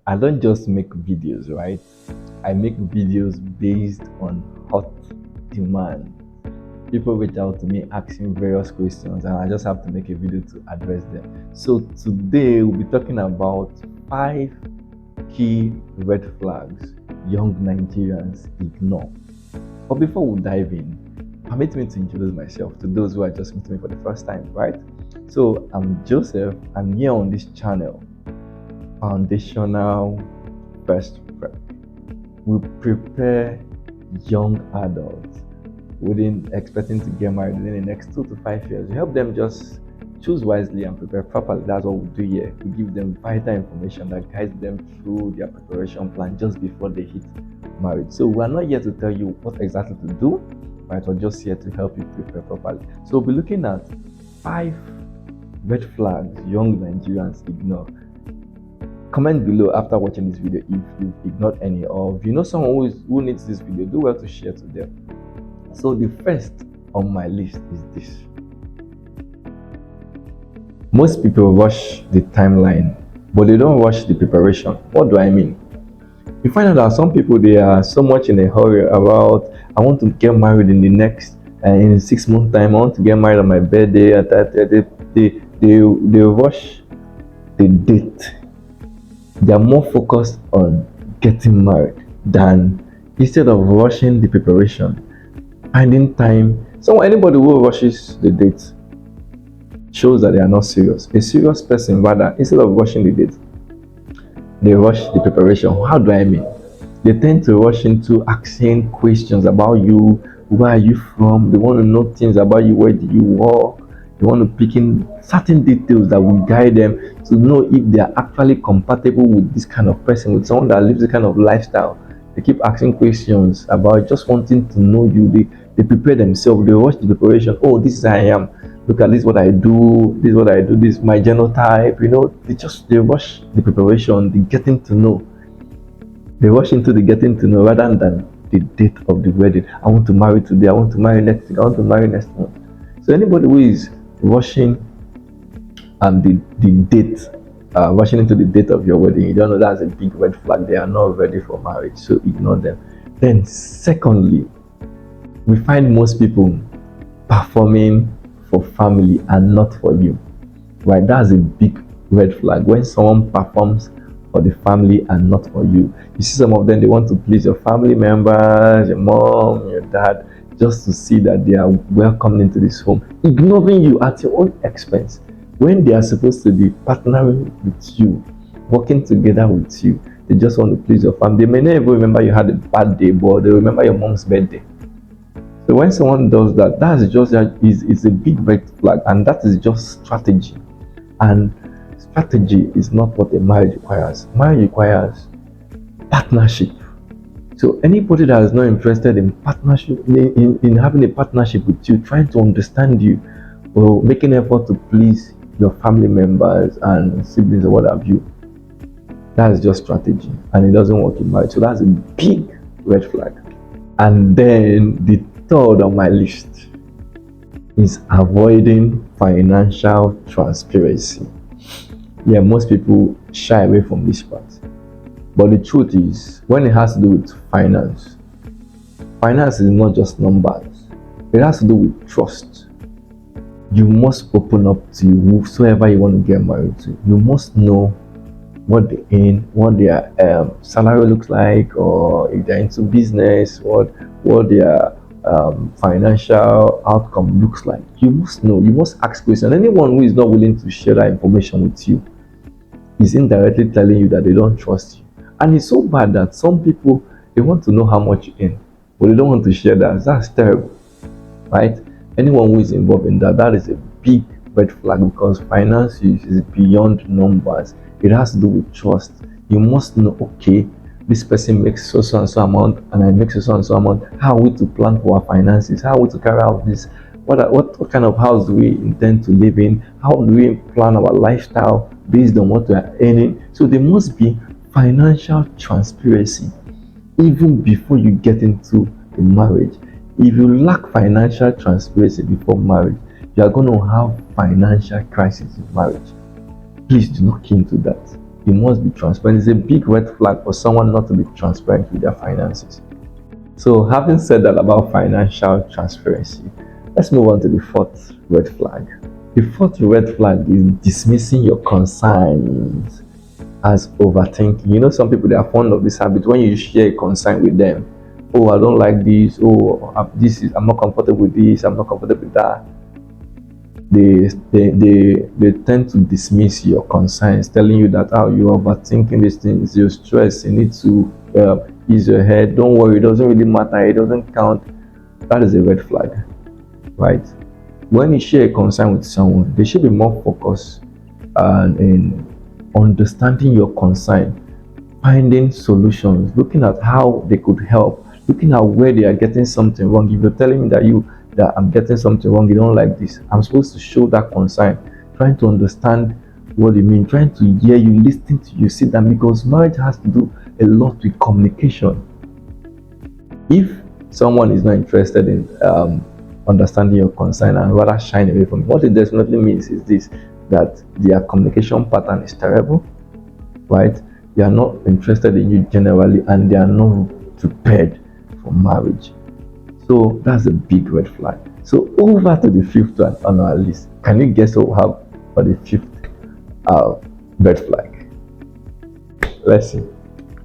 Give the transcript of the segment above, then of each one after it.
I don't just make videos, right? I make videos based on hot demand. People reach out to me asking various questions, and I just have to make a video to address them. So today we'll be talking about 5 key red flags young Nigerians ignore. But before we dive in, permit me to introduce myself to those who are just meeting me for the first time, right? So I'm Joseph. I'm here on this channel, Foundational First Prep. We prepare young adults within expecting to get married within the next 2 to 5 years. We help them just choose wisely and prepare properly. That's what we do here. We give them vital information that guides them through their preparation plan just before they hit marriage. So we're not here to tell you what exactly to do, right? We're just here to help you prepare properly. So we'll be looking at 5 red flags young Nigerians ignore. Comment below after watching this video if you've ignored any, or if you know someone who needs this video, do well to share to them. So the first on my list is this. Most people rush the timeline, but they don't rush the preparation. What do I mean? You find out that some people, they are so much in a hurry about, I want to get married in the next in 6 months time, I want to get married on my birthday, and they rush the date. They are more focused on getting married than, instead of rushing the preparation, finding time. So anybody who rushes the date shows that they are not serious. A serious person, rather, instead of rushing the date, they rush the preparation. How do I mean? They tend to rush into asking questions about you. Where are you from? They want to know things about you. Where do you work? They want to pick in certain details that will guide them to know if they are actually compatible with this kind of person, with someone that lives this kind of lifestyle. They keep asking questions about just wanting to know you. They prepare themselves. They rush the preparation. Oh, this is how I am. Look at this, what I do. This is what I do. This is my genotype. They rush the preparation, the getting to know. They rush into the getting to know rather than the date of the wedding. I want to marry today. I want to marry next week. I want to marry next month. So anybody who is rushing the date, rushing into the date of your wedding, you don't know, that's a big red flag. They are not ready for marriage, so ignore them. Then secondly, we find most people performing for family and not for you, right? That's a big red flag. When someone performs for the family and not for you, you see some of them, they want to please your family members, your mom, your dad, just to see that they are welcomed into this home, ignoring you at your own expense when they are supposed to be partnering with you, working together with you. They just want to please your family. They may not even remember you had a bad day, but they remember your mom's birthday. So when someone does that, it's a big red flag, and that is just strategy. And strategy is not what a marriage requires. Marriage requires partnership. So anybody that is not interested in partnership, in having a partnership with you, trying to understand you, or making effort to please your family members and siblings or what have you, that is just strategy, and it doesn't work in marriage. So that's a big red flag. And then the third on my list is avoiding financial transparency. Yeah, most people shy away from this part. But the truth is, when it has to do with finance is not just numbers. It has to do with trust. You must open up to whosoever you want to get married to. You must know what they earn, what their salary looks like, or if they're into business, what their financial outcome looks like. You must know. You must ask questions. Anyone who is not willing to share that information with you is indirectly telling you that they don't trust you. And it's so bad that some people, they want to know how much you earn, but they don't want to share that. That's terrible, right? Anyone who is involved in that is a big red flag, because finance is beyond numbers. It has to do with trust. You must know, okay, this person makes so and so amount, and I make so and so amount. How are we to plan for our finances? How are we to carry out this? What kind of house do we intend to live in? How do we plan our lifestyle based on what we are earning? So there must be financial transparency even before you get into the marriage. If you lack financial transparency before marriage, you are going to have financial crisis in marriage. Please do not key into that. You must be transparent. It's a big red flag for someone not to be transparent with their finances. So, having said that about financial transparency, let's move on to the fourth red flag. The fourth red flag is dismissing your concerns as overthinking. You know, some people they are fond of this habit. When you share a concern with them, oh, I don't like this. Oh, I'm not comfortable with this. I'm not comfortable with that. They tend to dismiss your concerns, telling you that you're overthinking these things, you're stressed, you need to ease your head. Don't worry, it doesn't really matter, it doesn't count. That is a red flag, right? When you share a concern with someone, they should be more focused in understanding your concern, finding solutions, looking at how they could help, looking at where they are getting something wrong. If you're telling me that I'm getting something wrong, you don't like this, I'm supposed to show that concern, trying to understand what you mean, trying to hear you, listening to you, sit down, because marriage has to do a lot with communication. If someone is not interested in understanding your concern and rather shying away from it, what it definitely means is this: that their communication pattern is terrible, right? They are not interested in you generally, and they are not prepared for marriage. So that's a big red flag. So over to the fifth one on our list. Can you guess what we have for the fifth uh, red flag? Let's see.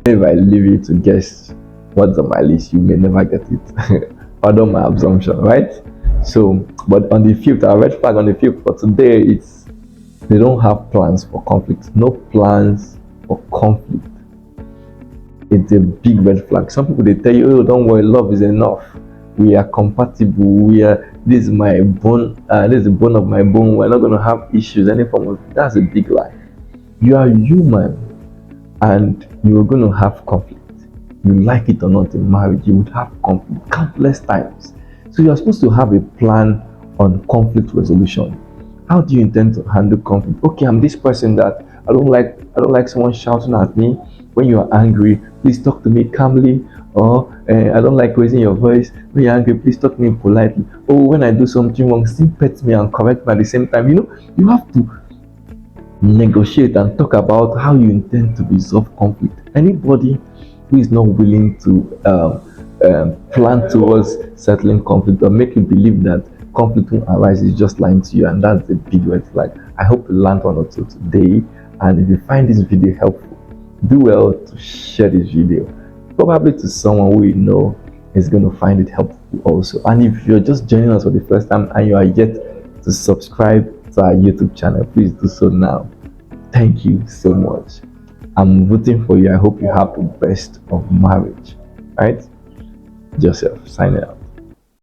If I leave you to guess what's on my list, you may never get it. Pardon my assumption, right? So, but on the fifth, our red flag on the fifth for today, it's they don't have plans for conflict. No plans for conflict. It's a big red flag. Some people they tell you, "Oh, don't worry, love is enough. We are compatible. This is my bone. This is the bone of my bone. We're not going to have issues." Any form of that's a big lie. You are human, and you are going to have conflict. You like it or not, in marriage, you would have conflict countless times. So you are supposed to have a plan on conflict resolution. How do you intend to handle conflict? Okay, I'm this person that I don't like someone shouting at me. When you are angry, please talk to me calmly. Or I don't like raising your voice. When you're angry, please talk to me politely. Oh, when I do something wrong, still pet me and correct me at the same time. You know, you have to negotiate and talk about how you intend to resolve conflict. Anybody who is not willing to plan towards settling conflict or make you believe that conflict will arise is just lying to you, and that's a big red flag. I hope you learned one or two today, and if you find this video helpful, do well to share this video, probably to someone who you know is going to find it helpful also. And if you're just joining us for the first time and you are yet to subscribe to our YouTube channel, please do so now. Thank you so much. I'm rooting for you. I hope you have the best of marriage. Right? Joseph, signing out.